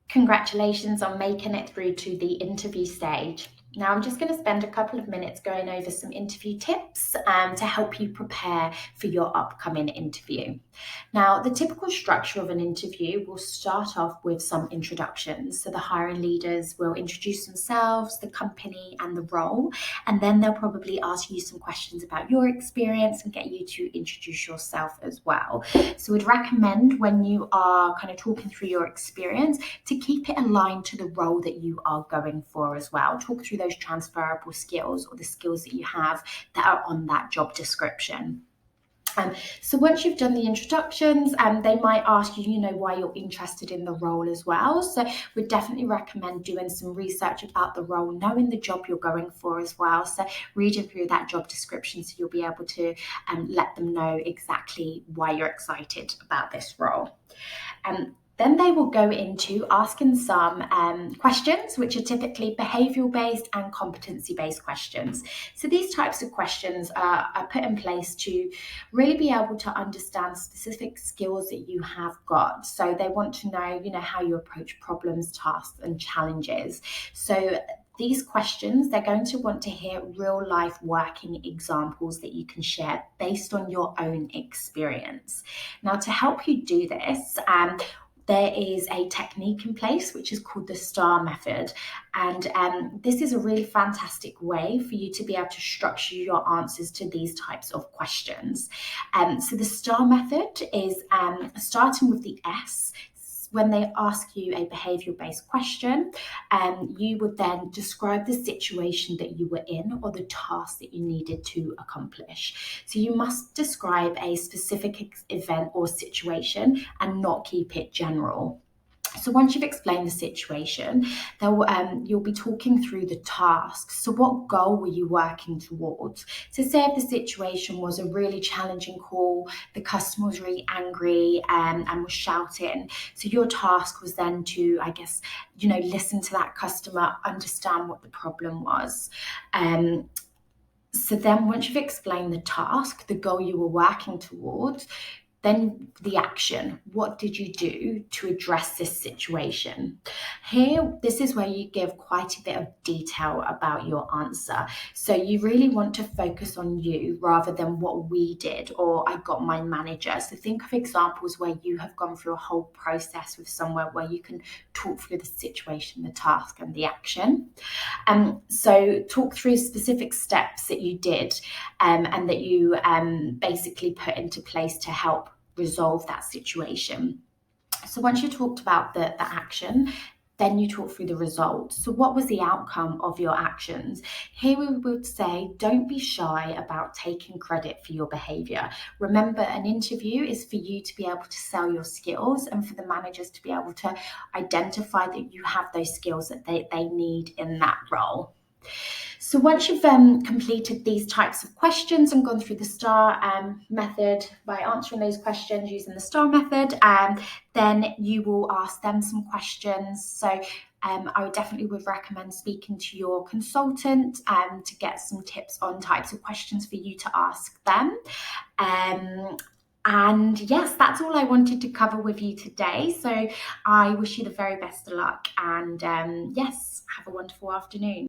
Congratulations on making it through to the interview stage. Now, I'm just going to spend a couple of minutes going over some interview tips to help you prepare for your upcoming interview. Now, the typical structure of an interview will start off with some introductions. So the hiring leaders will introduce themselves, the company, and the role, and then they'll probably ask you some questions about your experience and get you to introduce yourself as well. So we'd recommend when you are kind of talking through your experience to keep it aligned to the role that you are going for as well. Talk through those transferable skills or the skills that you have that are on that job description. So once you've done the introductions, they might ask you, why you're interested in the role as well. So we'd definitely recommend doing some research about the role, knowing the job you're going for as well. So reading through that job description so you'll be able to let them know exactly why you're excited about this role. Then they will go into asking some questions, which are typically behavioural based and competency based questions. So these types of questions are put in place to really be able to understand specific skills that you have got. So they want to know, how you approach problems, tasks, and challenges. So these questions, they're going to want to hear real life working examples that you can share based on your own experience. Now, to help you do this, there is a technique in place which is called the STAR method. And this is a really fantastic way for you to be able to structure your answers to these types of questions. So the STAR method is starting with the S. When they ask you a behavioural-based question, you would then describe the situation that you were in or the task that you needed to accomplish. So you must describe a specific event or situation and not keep it general. So once you've explained the situation, you'll be talking through the tasks. So what goal were you working towards? So say if the situation was a really challenging call, the customer was really angry and was shouting. So your task was then to, listen to that customer, understand what the problem was. So then once you've explained the task, the goal you were working towards, then the action. What did you do to address this situation? Here, this is where you give quite a bit of detail about your answer. So you really want to focus on you rather than what we did or I got my manager. So think of examples where you have gone through a whole process with somewhere where you can talk through the situation, the task, and the action. So talk through specific steps that you did and that you basically put into place to help resolve that situation. So once you talked about the action, then you talk through the results. So what was the outcome of your actions? Here we would say, don't be shy about taking credit for your behavior. Remember, an interview is for you to be able to sell your skills and for the managers to be able to identify that you have those skills that they need in that role. So once you've completed these types of questions and gone through the STAR method by answering those questions using the STAR method, then you will ask them some questions. So I would recommend speaking to your consultant to get some tips on types of questions for you to ask them. And yes, that's all I wanted to cover with you today. So I wish you the very best of luck and yes, have a wonderful afternoon.